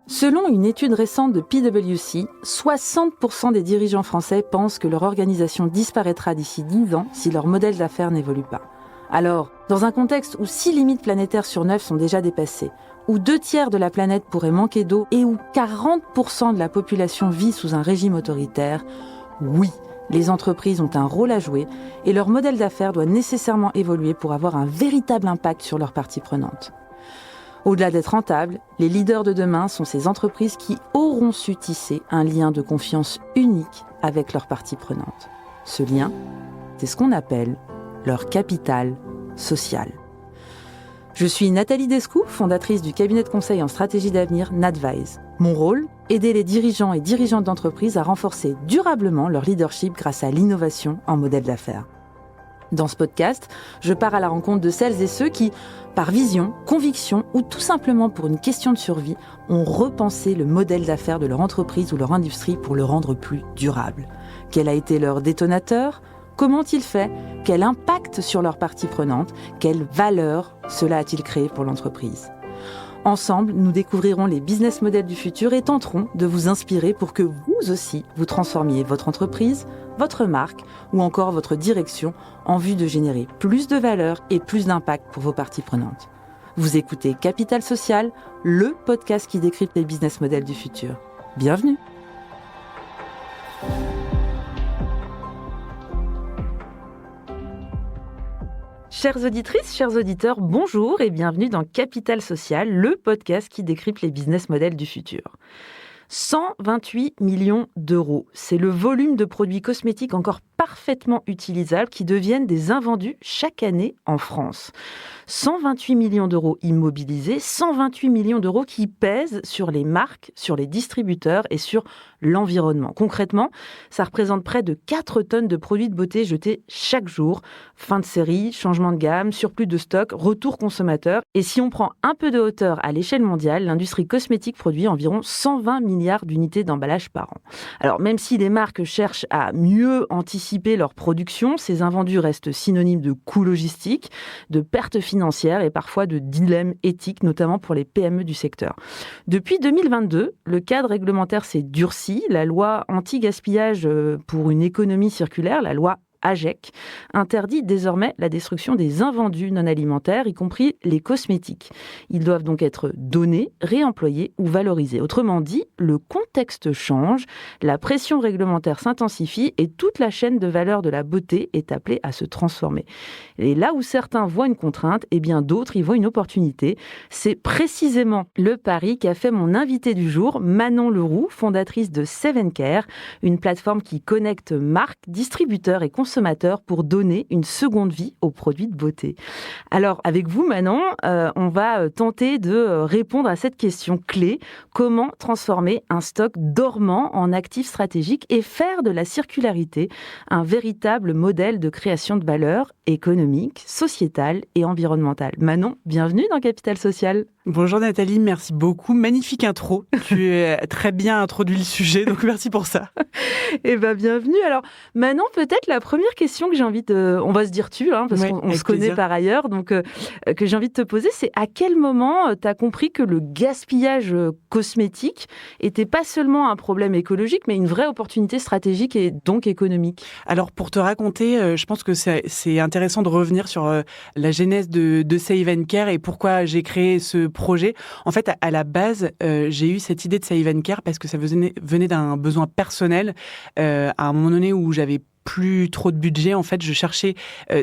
Selon une étude récente de PwC, 60% des dirigeants français pensent que leur organisation disparaîtra d'ici 10 ans si leur modèle d'affaires n'évolue pas. Alors, dans un contexte où 6 limites planétaires sur 9 sont déjà dépassées, où 2/3 de la planète pourrait manquer d'eau et où 40% de la population vit sous un régime autoritaire, oui, les entreprises ont un rôle à jouer et leur modèle d'affaires doit nécessairement évoluer pour avoir un véritable impact sur leurs parties prenantes. Au-delà d'être rentables, les leaders de demain sont ces entreprises qui auront su tisser un lien de confiance unique avec leurs parties prenantes. Ce lien, c'est ce qu'on appelle leur capital social. Je suis Nathalie Descoux, fondatrice du cabinet de conseil en stratégie d'avenir Nadvise. Mon rôle, aider les dirigeants et dirigeantes d'entreprises à renforcer durablement leur leadership grâce à l'innovation en modèle d'affaires. Dans ce podcast, je pars à la rencontre de celles et ceux qui, par vision, conviction ou tout simplement pour une question de survie, ont repensé le modèle d'affaires de leur entreprise ou leur industrie pour le rendre plus durable. Quel a été leur détonateur ? Comment ont-ils fait ? Quel impact sur leurs parties prenantes ? Quelle valeur cela a-t-il créé pour l'entreprise ? Ensemble, nous découvrirons les business models du futur et tenterons de vous inspirer pour que vous aussi, vous transformiez votre entreprise, votre marque ou encore votre direction en vue de générer plus de valeur et plus d'impact pour vos parties prenantes. Vous écoutez Capital Social, le podcast qui décrypte les business models du futur. Bienvenue! Chères auditrices, chers auditeurs, bonjour et bienvenue dans Capital Social, le podcast qui décrypte les business models du futur. 128 millions d'euros, c'est le volume de produits cosmétiques encore parfaitement utilisables qui deviennent des invendus chaque année en France. 128 millions d'euros immobilisés, 128 millions d'euros qui pèsent sur les marques, sur les distributeurs et sur l'environnement. Concrètement, ça représente près de 4 tonnes de produits de beauté jetés chaque jour. Fin de série, changement de gamme, surplus de stock, retour consommateur. Et si on prend un peu de hauteur à l'échelle mondiale, l'industrie cosmétique produit environ 120 milliards d'unités d'emballage par an. Alors même si les marques cherchent à mieux anticiper leur production, ces invendus restent synonymes de coûts logistiques, de pertes financières et parfois de dilemmes éthiques, notamment pour les PME du secteur. Depuis 2022, le cadre réglementaire s'est durci. La loi anti-gaspillage pour une économie circulaire, la loi AGEC, interdit désormais la destruction des invendus non alimentaires, y compris les cosmétiques. Ils doivent donc être donnés, réemployés ou valorisés. Autrement dit, le contexte change, la pression réglementaire s'intensifie et toute la chaîne de valeur de la beauté est appelée à se transformer. Et là où certains voient une contrainte, eh bien d'autres y voient une opportunité. C'est précisément le pari qu'a fait mon invité du jour, Manon Leroux, fondatrice de Seven Care, une plateforme qui connecte marques, distributeurs et consommateurs pour donner une seconde vie aux produits de beauté. Alors, avec vous, Manon, on va tenter de répondre à cette question clé. Comment transformer un stock dormant en actif stratégique et faire de la circularité un véritable modèle de création de valeur économique, sociétale et environnementale. Manon, bienvenue dans Capital Social. Bonjour Nathalie, merci beaucoup. Magnifique intro. Tu as très bien introduit le sujet, donc merci pour ça. Eh bien, bienvenue. Alors, Manon, peut-être la première question que j'ai envie de... On va se dire tu, parce qu'on se connaît par ailleurs, donc que j'ai envie de te poser, c'est à quel moment tu as compris que le gaspillage cosmétique n'était pas seulement un problème écologique, mais une vraie opportunité stratégique et donc économique? Alors, pour te raconter, je pense que c'est intéressant de revenir sur la genèse de Save & Care et pourquoi j'ai créé ce projet. En fait, à la base, j'ai eu cette idée de Save & Care parce que ça venait d'un besoin personnel à un moment donné où j'avais plus trop de budget. En fait, je cherchais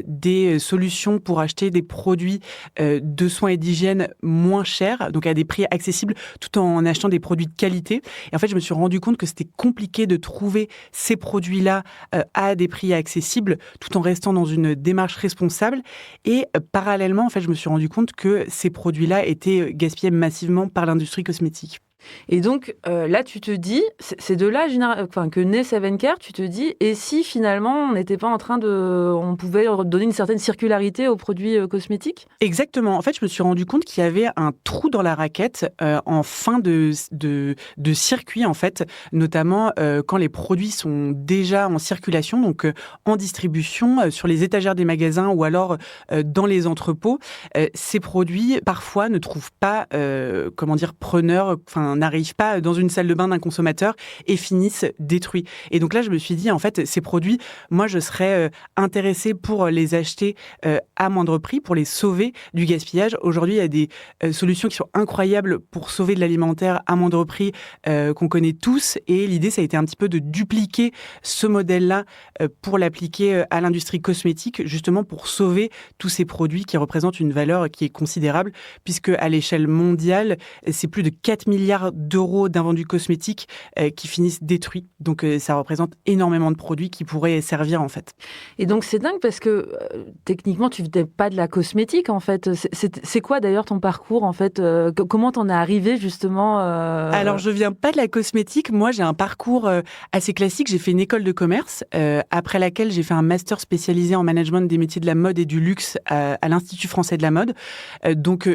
des solutions pour acheter des produits de soins et d'hygiène moins chers, donc à des prix accessibles, tout en achetant des produits de qualité. Et en fait, je me suis rendu compte que c'était compliqué de trouver ces produits-là à des prix accessibles, tout en restant dans une démarche responsable. Et parallèlement, en fait, je me suis rendu compte que ces produits-là étaient gaspillés massivement par l'industrie cosmétique. Et donc, là, tu te dis, c'est de là que naît Seven Care, tu te dis, et si finalement, on n'était pas en train on pouvait donner une certaine circularité aux produits cosmétiques ? Exactement. En fait, je me suis rendu compte qu'il y avait un trou dans la raquette en fin de circuit, en fait, notamment quand les produits sont déjà en circulation, donc en distribution, sur les étagères des magasins ou alors dans les entrepôts. Ces produits, parfois, ne trouvent pas, preneurs, n'arrivent pas dans une salle de bain d'un consommateur et finissent détruits. Et donc là, je me suis dit, en fait, ces produits, moi, je serais intéressée pour les acheter à moindre prix, pour les sauver du gaspillage. Aujourd'hui, il y a des solutions qui sont incroyables pour sauver de l'alimentaire à moindre prix qu'on connaît tous. Et l'idée, ça a été un petit peu de dupliquer ce modèle-là pour l'appliquer à l'industrie cosmétique, justement pour sauver tous ces produits qui représentent une valeur qui est considérable, puisque à l'échelle mondiale, c'est plus de 4 milliards d'euros d'invendus cosmétiques qui finissent détruits. Donc ça représente énormément de produits qui pourraient servir en fait. Et donc c'est dingue parce que techniquement tu n'étais pas de la cosmétique en fait. C'est quoi d'ailleurs ton parcours en fait? Comment t'en es arrivé justement Alors je viens pas de la cosmétique. Moi j'ai un parcours assez classique. J'ai fait une école de commerce après laquelle j'ai fait un master spécialisé en management des métiers de la mode et du luxe à l'Institut français de la mode. Donc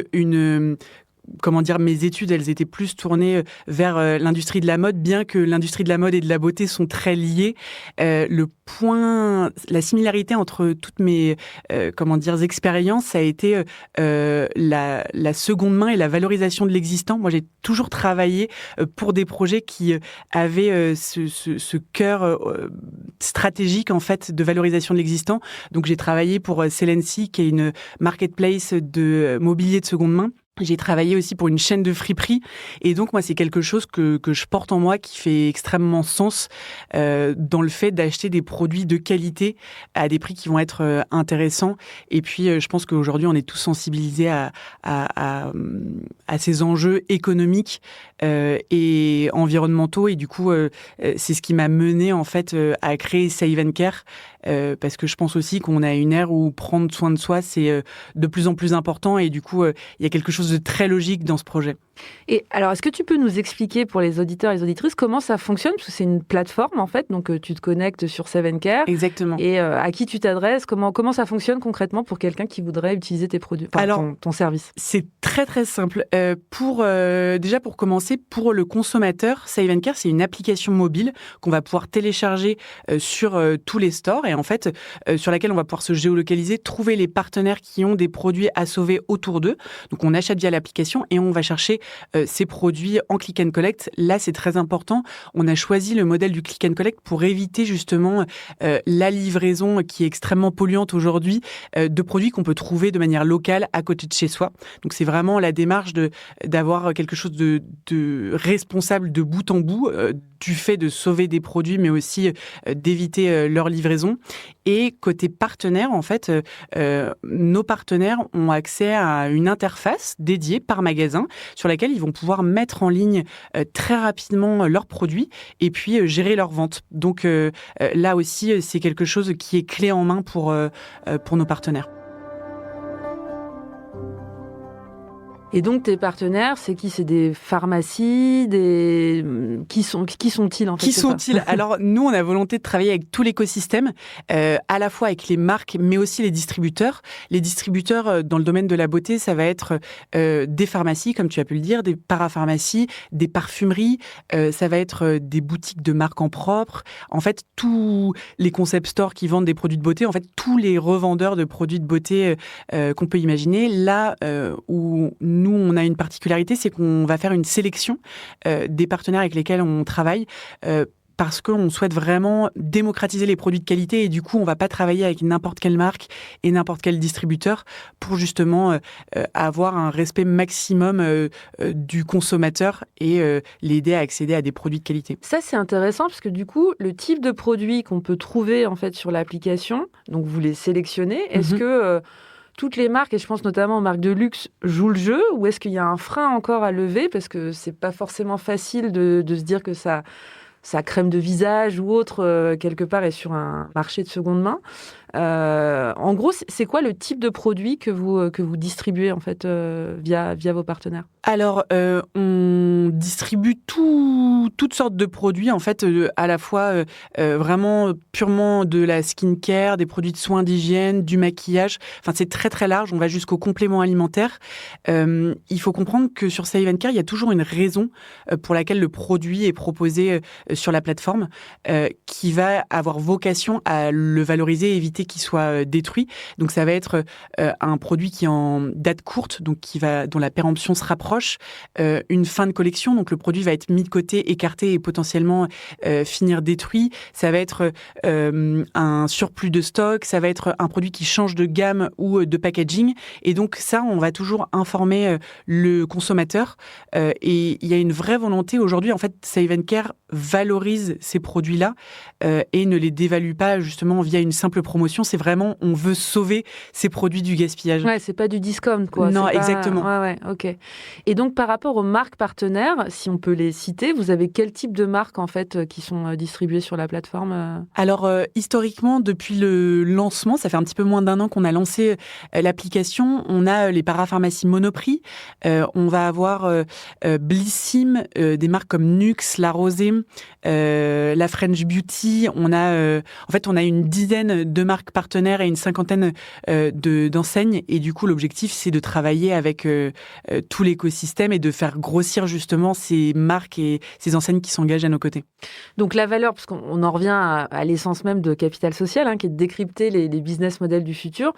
mes études, elles étaient plus tournées vers l'industrie de la mode, bien que l'industrie de la mode et de la beauté sont très liées. La similarité entre toutes mes expériences, ça a été la seconde main et la valorisation de l'existant. Moi, j'ai toujours travaillé pour des projets qui avaient ce cœur stratégique en fait de valorisation de l'existant. Donc, j'ai travaillé pour Celency, qui est une marketplace de mobilier de seconde main. J'ai travaillé aussi pour une chaîne de friperie et donc moi c'est quelque chose que je porte en moi qui fait extrêmement sens dans le fait d'acheter des produits de qualité à des prix qui vont être intéressants. Et puis je pense qu'aujourd'hui on est tous sensibilisés à ces enjeux économiques et environnementaux et du coup c'est ce qui m'a mené en fait à créer Save & Care parce que je pense aussi qu'on a une ère où prendre soin de soi c'est de plus en plus important et du coup il y a quelque chose de très logique dans ce projet. Et alors, est-ce que tu peux nous expliquer pour les auditeurs et les auditrices comment ça fonctionne? Parce que c'est une plateforme, en fait, donc tu te connectes sur Save & Care. Exactement. Et à qui tu t'adresses? Comment ça fonctionne concrètement pour quelqu'un qui voudrait utiliser tes produits, ton service? C'est très, très simple. Déjà, pour commencer, pour le consommateur, Save & Care, c'est une application mobile qu'on va pouvoir télécharger sur tous les stores et en fait, sur laquelle on va pouvoir se géolocaliser, trouver les partenaires qui ont des produits à sauver autour d'eux. Donc, on achète via l'application et on va chercher ces produits en click and collect. Là, c'est très important. On a choisi le modèle du click and collect pour éviter justement la livraison qui est extrêmement polluante aujourd'hui de produits qu'on peut trouver de manière locale à côté de chez soi. Donc, c'est vraiment la démarche d'avoir quelque chose de responsable de bout en bout du fait de sauver des produits, mais aussi d'éviter leur livraison. Et côté partenaire, en fait, nos partenaires ont accès à une interface dédiée par magasin sur laquelle ils vont pouvoir mettre en ligne très rapidement leurs produits et puis gérer leurs ventes. Donc là aussi, c'est quelque chose qui est clé en main pour nos partenaires. Et donc, tes partenaires, c'est qui? C'est des pharmacies, qui sont-ils en fait? Qui sont-ils? Alors, nous, on a volonté de travailler avec tout l'écosystème, à la fois avec les marques, mais aussi les distributeurs. Les distributeurs dans le domaine de la beauté, ça va être des pharmacies, comme tu as pu le dire, des parapharmacies, des parfumeries, ça va être des boutiques de marque en propre. En fait, tous les concept stores qui vendent des produits de beauté, en fait, tous les revendeurs de produits de beauté qu'on peut imaginer. Là où nous, on a une particularité, c'est qu'on va faire une sélection des partenaires avec lesquels on travaille parce qu'on souhaite vraiment démocratiser les produits de qualité et du coup, on ne va pas travailler avec n'importe quelle marque et n'importe quel distributeur pour justement avoir un respect maximum du consommateur et l'aider à accéder à des produits de qualité. Ça, c'est intéressant parce que du coup, le type de produit qu'on peut trouver en fait sur l'application, donc vous les sélectionnez, est-ce que toutes les marques, et je pense notamment aux marques de luxe, jouent le jeu ou est-ce qu'il y a un frein encore à lever parce que c'est pas forcément facile de se dire que sa crème de visage ou autre, quelque part, est sur un marché de seconde main. En gros, c'est quoi le type de produit que vous distribuez en fait via vos partenaires? Alors, on distribue toutes sortes de produits, en fait, à la fois vraiment purement de la skincare, des produits de soins d'hygiène, du maquillage. Enfin, c'est très, très large. On va jusqu'aux compléments alimentaires. Il faut comprendre que sur Save & Care, il y a toujours une raison pour laquelle le produit est proposé sur la plateforme qui va avoir vocation à le valoriser et éviter qu'il soit détruit. Donc, ça va être un produit qui est en date courte, donc dont la péremption se rapproche, une fin de collection liquéfaction, donc le produit va être mis de côté, écarté et potentiellement finir détruit. Ça va être un surplus de stock, ça va être un produit qui change de gamme ou de packaging. Et donc ça, on va toujours informer le consommateur. Et il y a une vraie volonté aujourd'hui, en fait, Save & Care valorise ces produits-là et ne les dévalue pas justement via une simple promotion. C'est vraiment, on veut sauver ces produits du gaspillage. Ouais, c'est pas du discount, quoi. Non, c'est exactement. Ouais, ok. Et donc, par rapport aux marques partenaires, si on peut les citer, vous avez quel type de marques, en fait, qui sont distribuées sur la plateforme? Alors, historiquement, depuis le lancement, ça fait un petit peu moins d'1 an qu'on a lancé l'application, on a les parapharmacies Monoprix, on va avoir Blissim, des marques comme Nux, La Rosée, la French Beauty. On a une dizaine de marques partenaires et une cinquantaine d'enseignes. Et du coup, l'objectif, c'est de travailler avec tout l'écosystème et de faire grossir justement ces marques et ces enseignes qui s'engagent à nos côtés. Donc la valeur, parce qu'on en revient à l'essence même de Capital Social, qui est de décrypter les business models du futur.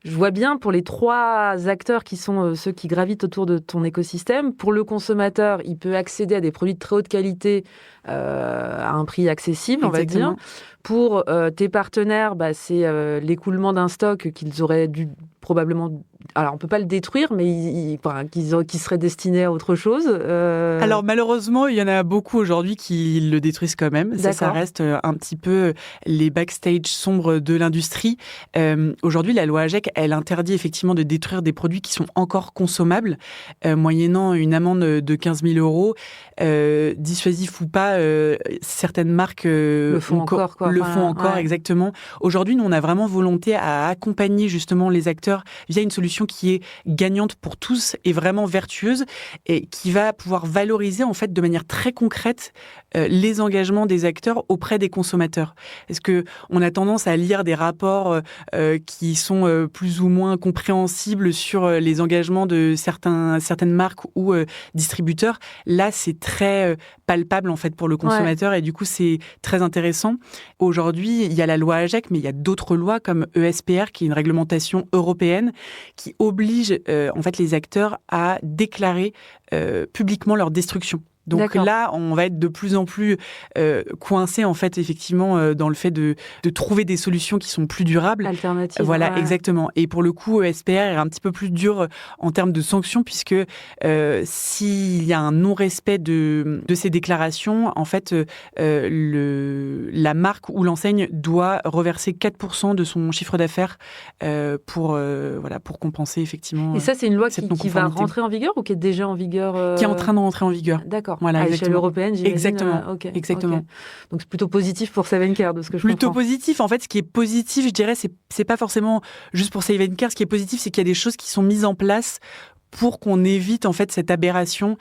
Je vois bien pour les 3 acteurs qui sont ceux qui gravitent autour de ton écosystème. Pour le consommateur, il peut accéder à des produits de très haute qualité à un prix accessible, on va dire. Pour tes partenaires, c'est l'écoulement d'un stock qu'ils auraient dû probablement... Alors, on ne peut pas le détruire, mais qui serait destiné à autre chose. Alors, malheureusement, il y en a beaucoup aujourd'hui qui le détruisent quand même. Ça reste un petit peu les backstage sombres de l'industrie. Aujourd'hui, la loi AGEC, elle interdit effectivement de détruire des produits qui sont encore consommables, moyennant une amende de 15 000 euros. Dissuasif ou pas, certaines marques le font encore, exactement. Aujourd'hui, nous, on a vraiment volonté à accompagner justement les acteurs via une solution qui est gagnante pour tous et vraiment vertueuse et qui va pouvoir valoriser en fait de manière très concrète les engagements des acteurs auprès des consommateurs. Est-ce que on a tendance à lire des rapports qui sont plus ou moins compréhensibles sur les engagements de certaines marques ou distributeurs? Là, c'est très palpable en fait pour le consommateur et du coup, c'est très intéressant. Aujourd'hui, il y a la loi AGEC, mais il y a d'autres lois comme ESPR, qui est une réglementation européenne qui oblige en fait les acteurs à déclarer publiquement leur destruction. Donc là, on va être de plus en plus coincé en fait effectivement dans le fait de trouver des solutions qui sont plus durables. Alternatives. Voilà, exactement. Et pour le coup, SPR est un petit peu plus dur en termes de sanctions puisque s'il y a un non-respect de ces déclarations, en fait, la marque ou l'enseigne doit reverser 4% de son chiffre d'affaires pour compenser effectivement. Et ça, c'est une loi qui va rentrer en vigueur ou qui est déjà en vigueur Qui est en train de rentrer en vigueur. D'accord. Voilà, à l'échelle européenne, j'imagine. Exactement. Donc c'est plutôt positif pour Save & Care, de ce que je comprends. Plutôt positif. En fait, ce qui est positif, je dirais, c'est pas forcément juste pour Save & Care. Ce qui est positif, c'est qu'il y a des choses qui sont mises en place pour qu'on évite en fait cette aberration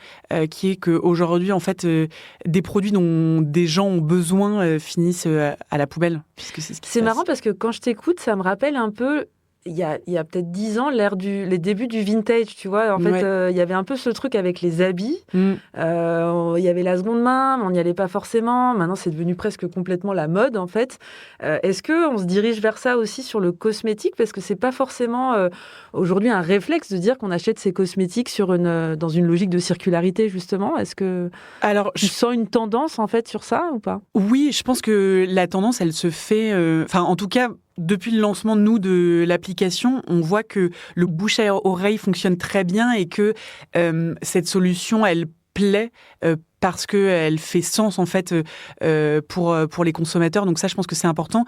qui est qu'aujourd'hui en fait des produits dont des gens ont besoin finissent à la poubelle. Puisque c'est marrant parce que quand je t'écoute, ça me rappelle un peu. Il y a peut-être 10 ans, les débuts du vintage, tu vois. En fait, il y avait un peu ce truc avec les habits. Il y avait la seconde main, mais on n'y allait pas forcément. Maintenant, c'est devenu presque complètement la mode, en fait. Est-ce qu'on se dirige vers ça aussi sur le cosmétique? Parce que c'est pas forcément aujourd'hui un réflexe de dire qu'on achète ses cosmétiques dans une logique de circularité, justement. Est-ce que tu sens une tendance, en fait, sur ça ou pas? Oui, je pense que la tendance, elle se fait... en tout cas... Depuis le lancement, de l'application, on voit que le bouche à oreille fonctionne très bien et que cette solution, elle plaît parce qu'elle fait sens en fait pour les consommateurs. Donc ça, je pense que c'est important.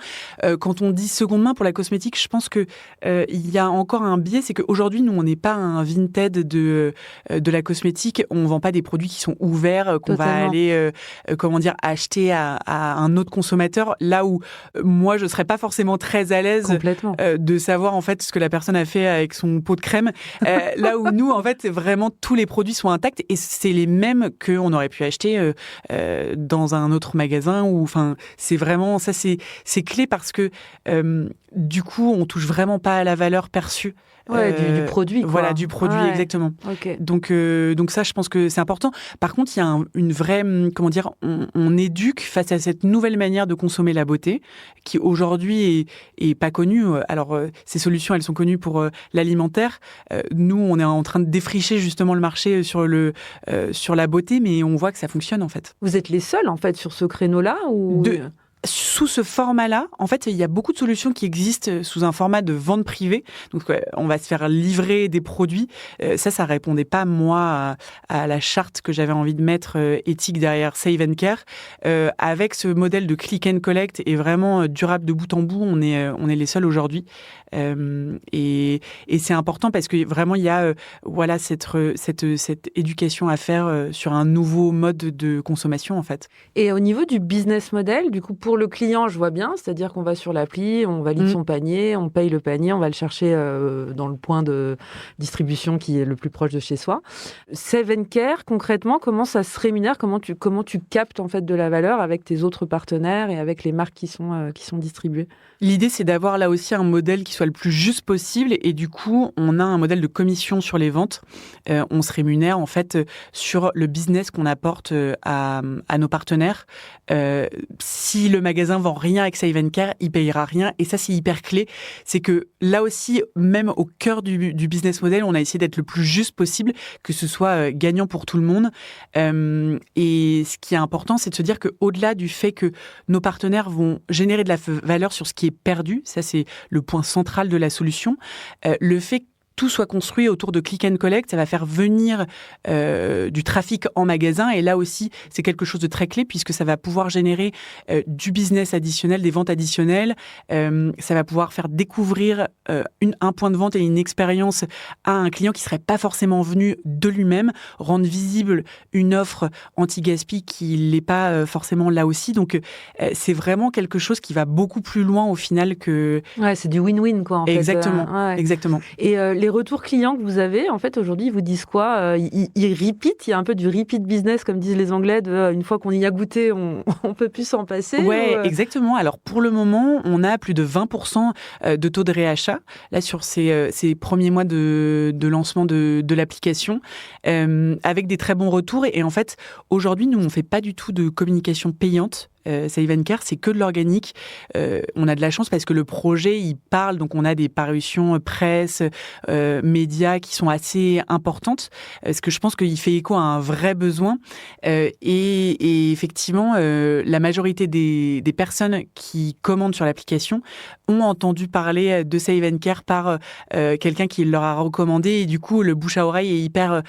Quand on dit seconde main pour la cosmétique, je pense que il y a encore un biais, c'est qu'aujourd'hui, nous, on n'est pas un Vinted de la cosmétique. On vend pas des produits qui sont ouverts, qu'on va aller acheter à un autre consommateur. Là où moi, je serais pas forcément très à l'aise de savoir en fait ce que la personne a fait avec son pot de crème. Là où nous, en fait, vraiment tous les produits sont intacts et c'est les mêmes qu'on aurait pu acheter dans un autre magasin. C'est vraiment ça, c'est clé parce que du coup, on touche vraiment pas à la valeur perçue du produit, quoi. Voilà, du produit, exactement. Okay. Donc ça, je pense que c'est important. Par contre, il y a une vraie, on éduque face à cette nouvelle manière de consommer la beauté, qui aujourd'hui est pas connue. Alors, ces solutions, elles sont connues pour l'alimentaire. Nous, on est en train de défricher justement le marché sur la beauté, mais on voit que ça fonctionne, en fait. Vous êtes les seuls, en fait, sur ce créneau-là ou... Sous ce format-là, en fait, il y a beaucoup de solutions qui existent sous un format de vente privée. Donc, on va se faire livrer des produits. Ça répondait pas, moi, à la charte que j'avais envie de mettre éthique derrière Save & Care. Avec ce modèle de click and collect et vraiment durable de bout en bout, on est les seuls aujourd'hui. Et c'est important parce que vraiment, il y a cette éducation à faire sur un nouveau mode de consommation, en fait. Et au niveau du business model, du coup, pour le client, je vois bien, c'est-à-dire qu'on va sur l'appli, on valide son panier, on paye le panier, on va le chercher dans le point de distribution qui est le plus proche de chez soi. Save & Care, concrètement, comment ça se rémunère ? Comment tu captes en fait de la valeur avec tes autres partenaires et avec les marques qui sont distribuées ? L'idée, c'est d'avoir là aussi un modèle qui soit le plus juste possible et du coup, on a un modèle de commission sur les ventes. On se rémunère en fait sur le business qu'on apporte à nos partenaires. Si le magasin vend rien avec Save & Care, il payera rien. Et ça, c'est hyper clé. C'est que là aussi, même au cœur du business model, on a essayé d'être le plus juste possible, que ce soit gagnant pour tout le monde. Et ce qui est important, c'est de se dire qu'au-delà du fait que nos partenaires vont générer de la valeur sur ce qui est perdu, ça c'est le point central de la solution, le fait que tout soit construit autour de click and collect, ça va faire venir du trafic en magasin. Et là aussi, c'est quelque chose de très clé puisque ça va pouvoir générer du business additionnel, des ventes additionnelles. Ça va pouvoir faire découvrir un point de vente et une expérience à un client qui serait pas forcément venu de lui-même, rendre visible une offre anti-gaspi qui l'est pas forcément là aussi. Donc, c'est vraiment quelque chose qui va beaucoup plus loin au final que... Ouais, c'est du win-win, quoi, en exactement, fait. Exactement. Et les retours clients que vous avez, en fait, aujourd'hui, ils vous disent quoi ? Ils repeat, il y a un peu du repeat business, comme disent les Anglais, une fois qu'on y a goûté, on peut plus s'en passer. Ouais, exactement. Alors, pour le moment, on a plus de 20% de taux de réachat, là, sur ces premiers mois de lancement de l'application, avec des très bons retours. Et en fait, aujourd'hui, nous, on fait pas du tout de communication payante. Save & Care, c'est que de l'organique. On a de la chance parce que le projet, il parle, donc on a des parutions presse, médias qui sont assez importantes, parce que je pense qu'il fait écho à un vrai besoin. Et effectivement, la majorité des personnes qui commandent sur l'application ont entendu parler de Save & Care par quelqu'un qui leur a recommandé. Et du coup, le bouche à oreille est hyper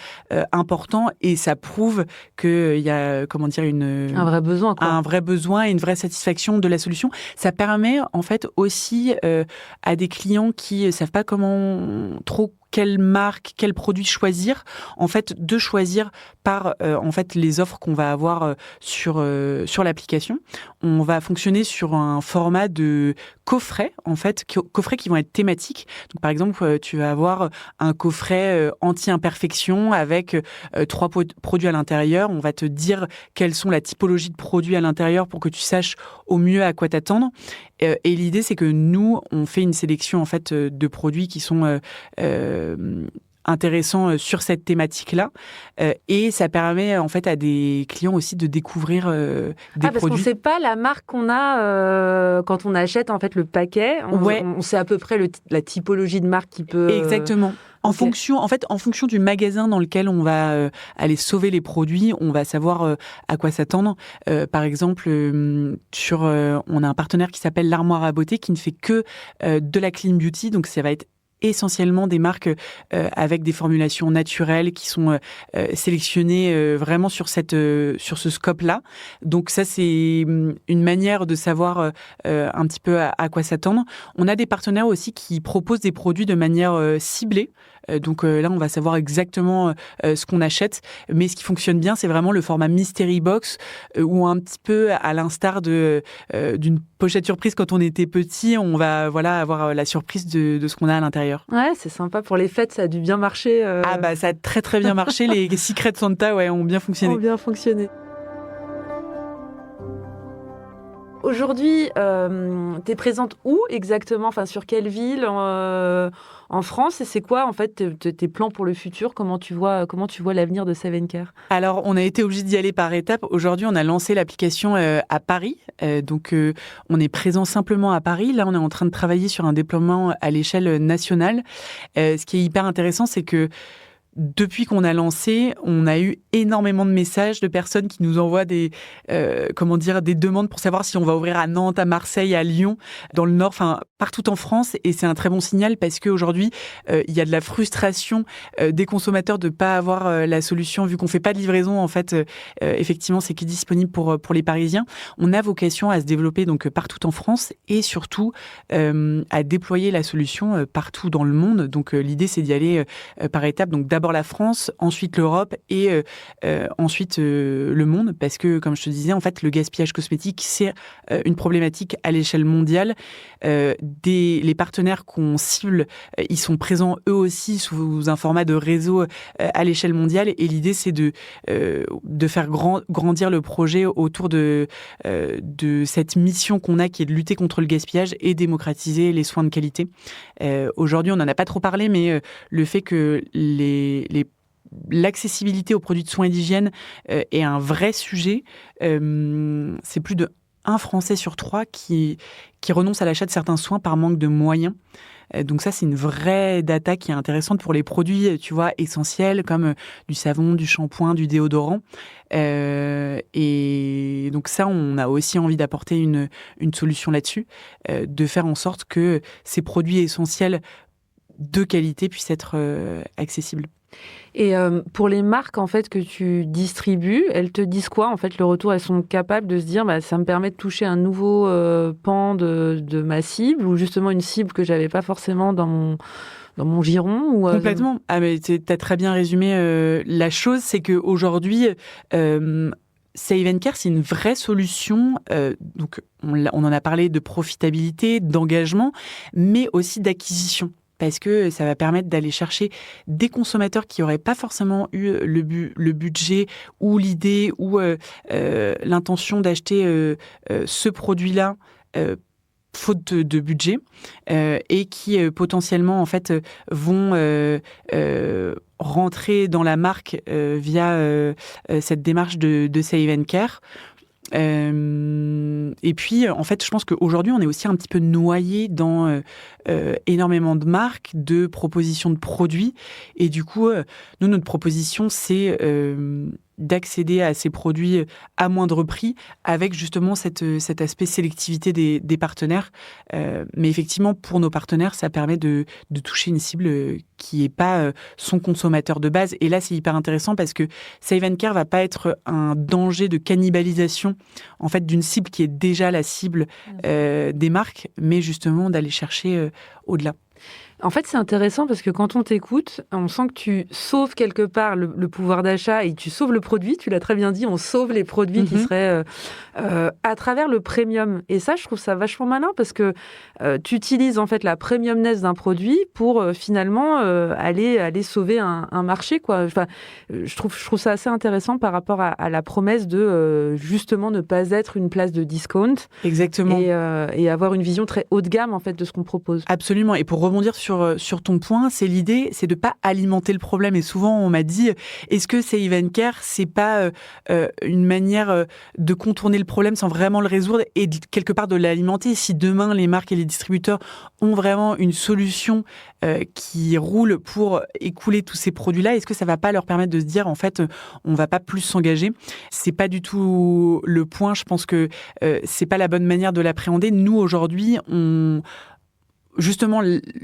important et ça prouve qu'il y a, un vrai besoin, quoi. Un vrai besoin et une vraie satisfaction de la solution. Ça permet en fait aussi à des clients qui savent pas trop quelle marque, quel produit choisir, en fait, de choisir par en fait les offres qu'on va avoir sur l'application. On va fonctionner sur un format de coffret, en fait, coffrets qui vont être thématiques. Donc, par exemple, tu vas avoir un coffret anti-imperfection avec 3 produits à l'intérieur. On va te dire quelles sont la typologie de produits à l'intérieur pour que tu saches au mieux à quoi t'attendre. Et l'idée, c'est que nous, on fait une sélection en fait de produits qui sont intéressants sur cette thématique-là, et ça permet en fait à des clients aussi de découvrir des parce produits. Qu'on ne sait pas la marque qu'on a quand on achète en fait le paquet. On sait à peu près la typologie de marque qui peut. Exactement. En fonction du magasin dans lequel on va aller sauver les produits, on va savoir à quoi s'attendre. Par exemple, on a un partenaire qui s'appelle l'Armoire à Beauté qui ne fait que de la clean beauty, donc ça va être essentiellement des marques avec des formulations naturelles qui sont sélectionnées vraiment sur ce scope-là. Donc ça, c'est une manière de savoir un petit peu à quoi s'attendre. On a des partenaires aussi qui proposent des produits de manière ciblée. Donc là, on va savoir exactement ce qu'on achète. Mais ce qui fonctionne bien, c'est vraiment le format Mystery Box, où un petit peu à l'instar d'une pochette surprise quand on était petit, on va avoir la surprise de ce qu'on a à l'intérieur. Ouais, c'est sympa. Pour les fêtes, ça a dû bien marcher. Ça a très très bien marché. Les Secret Santa ont bien fonctionné. Ont bien fonctionné. aujourd'hui, tu es présente où exactement, enfin, sur quelle ville en France, et c'est quoi en fait tes plans pour le futur? Comment tu vois l'avenir de Save & Care? Alors, on a été obligé d'y aller par étapes. Aujourd'hui, on a lancé l'application à Paris. Donc, on est présent simplement à Paris. Là, on est en train de travailler sur un déploiement à l'échelle nationale. Ce qui est hyper intéressant, c'est que depuis qu'on a lancé, on a eu énormément de messages de personnes qui nous envoient des demandes pour savoir si on va ouvrir à Nantes, à Marseille, à Lyon, dans le Nord, enfin partout en France. Et c'est un très bon signal parce qu'aujourd'hui, il y a de la frustration des consommateurs de pas avoir la solution vu qu'on fait pas de livraison. En fait, effectivement, c'est qui est disponible pour les Parisiens. On a vocation à se développer donc partout en France et surtout à déployer la solution partout dans le monde. Donc l'idée, c'est d'y aller par étapes. Donc d'abord la France, ensuite l'Europe et ensuite le monde, parce que, comme je te disais, en fait, le gaspillage cosmétique, c'est une problématique à l'échelle mondiale. Les partenaires qu'on cible, ils sont présents eux aussi sous un format de réseau à l'échelle mondiale, et l'idée, c'est de faire grandir le projet autour de cette mission qu'on a, qui est de lutter contre le gaspillage et démocratiser les soins de qualité. Aujourd'hui, on n'en a pas trop parlé, mais le fait que l'accessibilité aux produits de soins et d'hygiène est un vrai sujet. C'est plus de 1 Français sur 3 qui renonce à l'achat de certains soins par manque de moyens. Donc ça, c'est une vraie data qui est intéressante pour les produits, tu vois, essentiels comme du savon, du shampoing, du déodorant. Et donc ça, on a aussi envie d'apporter une solution là-dessus, de faire en sorte que ces produits essentiels de qualité puissent être accessibles. Et pour les marques en fait que tu distribues, elles te disent quoi en fait le retour? Elles sont capables de se dire ça me permet de toucher un nouveau pan de ma cible, ou justement une cible que j'avais pas forcément dans mon giron, ou Complètement. Ah mais t'as très bien résumé la chose, c'est que aujourd'hui Save & Care, c'est une vraie solution. Donc on en a parlé de profitabilité, d'engagement, mais aussi d'acquisition. Parce que ça va permettre d'aller chercher des consommateurs qui n'auraient pas forcément eu le budget ou l'idée ou l'intention d'acheter ce produit-là faute de budget, et qui potentiellement en fait vont rentrer dans la marque via cette démarche de Save & Care. Et puis, en fait, je pense qu'aujourd'hui, on est aussi un petit peu noyé dans énormément de marques, de propositions de produits. Et du coup, nous, notre proposition, c'est d'accéder à ces produits à moindre prix, avec justement cet aspect sélectivité des partenaires. Mais effectivement, pour nos partenaires, ça permet de toucher une cible qui n'est pas son consommateur de base. Et là, c'est hyper intéressant parce que Save & Care va pas être un danger de cannibalisation en fait d'une cible qui est déjà la cible des marques, mais justement d'aller chercher au-delà. En fait, c'est intéressant parce que quand on t'écoute, on sent que tu sauves quelque part le pouvoir d'achat et tu sauves le produit. Tu l'as très bien dit, on sauve les produits qui seraient à travers le premium. Et ça, je trouve ça vachement malin parce que tu utilises en fait la premiumness d'un produit pour finalement aller sauver un marché, quoi. Enfin, je trouve ça assez intéressant par rapport à la promesse de justement ne pas être une place de discount. Exactement. Et avoir une vision très haut de gamme en fait de ce qu'on propose. Absolument. Et pour rebondir sur ton point, c'est l'idée, c'est de pas alimenter le problème. Et souvent, on m'a dit, est-ce que Save & Care, c'est pas une manière de contourner le problème sans vraiment le résoudre et quelque part de l'alimenter? Si demain, les marques et les distributeurs ont vraiment une solution qui roule pour écouler tous ces produits-là, est-ce que ça va pas leur permettre de se dire, en fait, on va pas plus s'engager? C'est pas du tout le point. Je pense que c'est pas la bonne manière de l'appréhender. Nous, aujourd'hui, justement,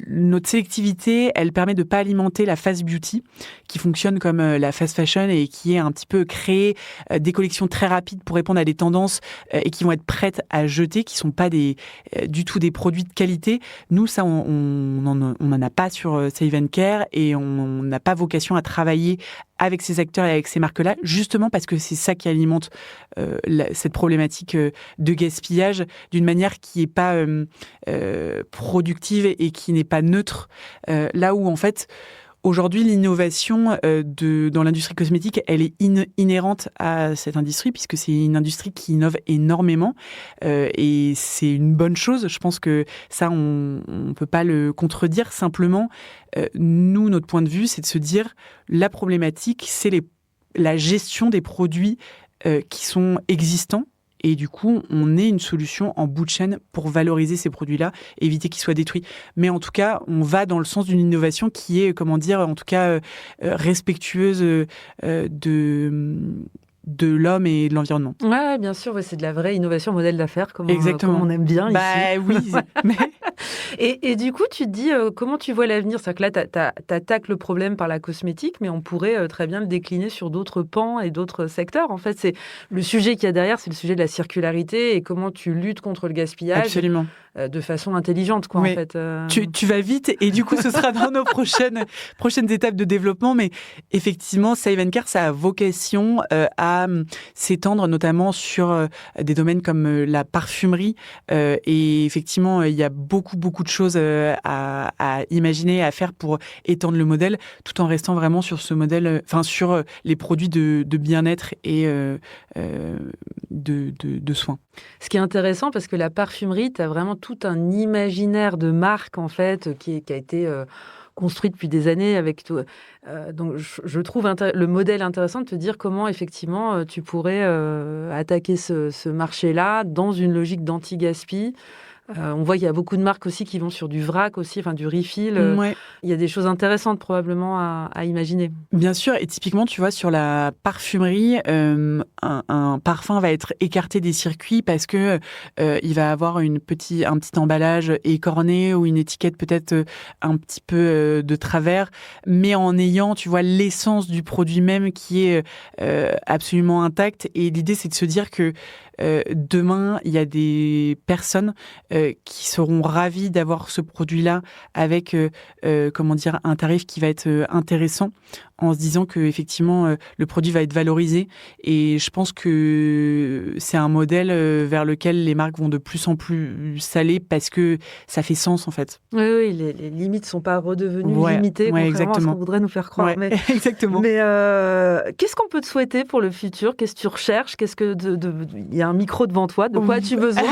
notre sélectivité, elle permet de ne pas alimenter la fast beauty, qui fonctionne comme la fast fashion et qui est un petit peu créer des collections très rapides pour répondre à des tendances et qui vont être prêtes à jeter, qui ne sont pas du tout des produits de qualité. Nous, ça, on n'en a pas sur Save & Care et on n'a pas vocation à travailler avec ces acteurs et avec ces marques-là, justement parce que c'est ça qui alimente cette problématique de gaspillage d'une manière qui n'est pas productive et qui n'est pas neutre. Là où, en fait, Aujourd'hui, l'innovation dans l'industrie cosmétique, elle est inhérente à cette industrie, puisque c'est une industrie qui innove énormément. Et c'est une bonne chose. Je pense que ça, on ne peut pas le contredire. Simplement, nous, notre point de vue, c'est de se dire, la problématique, c'est la gestion des produits qui sont existants. Et du coup, on est une solution en bout de chaîne pour valoriser ces produits-là, éviter qu'ils soient détruits. Mais en tout cas, on va dans le sens d'une innovation qui est, respectueuse de l'homme et de l'environnement. Ouais, bien sûr, c'est de la vraie innovation modèle d'affaires, comme on aime bien ici. Oui. Mais... Et du coup, tu te dis, comment tu vois l'avenir ? C'est-à-dire que là, tu attaques le problème par la cosmétique, mais on pourrait très bien le décliner sur d'autres pans et d'autres secteurs. En fait, c'est le sujet qu'il y a derrière, c'est le sujet de la circularité et comment tu luttes contre le gaspillage. Absolument. De façon intelligente, quoi, oui. en fait. Tu vas vite, et du coup, ce sera dans nos prochaines étapes de développement. Mais effectivement, Save & Care, ça a vocation à s'étendre notamment sur des domaines comme la parfumerie. Et effectivement, il y a beaucoup de choses à imaginer, à faire pour étendre le modèle, tout en restant vraiment sur ce modèle, sur les produits de bien-être et de soins. Ce qui est intéressant, parce que la parfumerie, tu as vraiment tout un imaginaire de marque, en fait, qui a été construit depuis des années avec tout. Donc, je trouve le modèle intéressant de te dire comment, effectivement, tu pourrais attaquer ce marché-là dans une logique d'anti-gaspi. On voit qu'il y a beaucoup de marques aussi qui vont sur du vrac aussi, enfin du refill. Ouais. Il y a des choses intéressantes probablement à imaginer. Bien sûr, et typiquement, tu vois, sur la parfumerie, un parfum va être écarté des circuits parce que il va avoir un petit emballage écorné ou une étiquette peut-être un petit peu de travers, mais en ayant, tu vois, l'essence du produit même qui est absolument intacte. Et l'idée, c'est de se dire que demain, il y a des personnes qui seront ravies d'avoir ce produit-là avec un tarif qui va être intéressant, en se disant que effectivement le produit va être valorisé. Et je pense que c'est un modèle vers lequel les marques vont de plus en plus s'aller parce que ça fait sens en fait. Oui, les limites sont pas redevenues limitées, contrairement à ce qu'on voudrait nous faire croire. Ouais, exactement. Mais qu'est-ce qu'on peut te souhaiter pour le futur ? Qu'est-ce que tu recherches ? Il y a un micro devant toi, de quoi as-tu besoin ?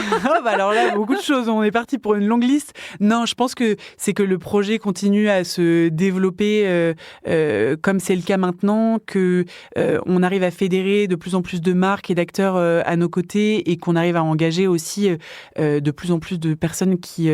Alors là, beaucoup de choses. On est parti pour une longue liste. Non, je pense que c'est que le projet continue à se développer comme c'est le cas maintenant, que on arrive à fédérer de plus en plus de marques et d'acteurs à nos côtés et qu'on arrive à engager aussi de plus en plus de personnes qui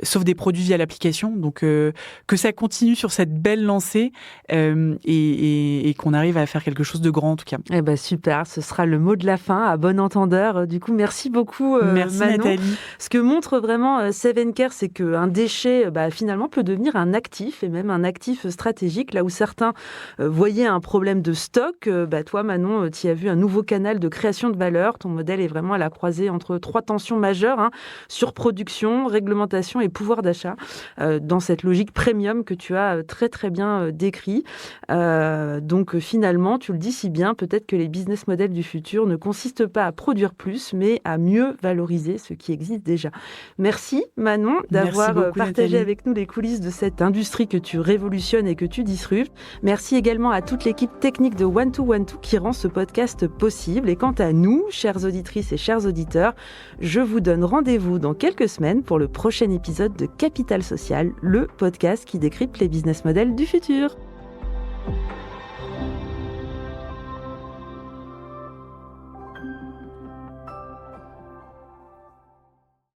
sauvent des produits via l'application. Donc que ça continue sur cette belle lancée et qu'on arrive à faire quelque chose de grand en tout cas. Eh ben super, ce sera le mot de la fin à bon entendeur. Du coup, merci beaucoup merci Manon. Nathalie. Ce que montre vraiment Save & Care, c'est qu'un déchet finalement peut devenir un actif et même un actif stratégique. Là où certains voyaient un problème de stock, toi Manon, tu as vu un nouveau canal de création de valeur. Ton modèle est vraiment à la croisée entre trois tensions majeures, surproduction, réglementation et pouvoir d'achat, dans cette logique premium que tu as très très bien décrit. Donc finalement, tu le dis si bien, peut-être que les business models du futur ne consistent pas à produire plus, mais à mieux valoriser ce qui existe déjà. Merci Manon d'avoir partagé Nathalie. avec nous les coulisses de cette industrie que tu révolutionnes et que tu disruptes. Merci également à toute l'équipe technique de One2One2 qui rend ce podcast possible. Et quant à nous, chères auditrices et chers auditeurs, je vous donne rendez-vous dans quelques semaines pour le prochain épisode de Capital Social, le podcast qui décrypte les business models du futur.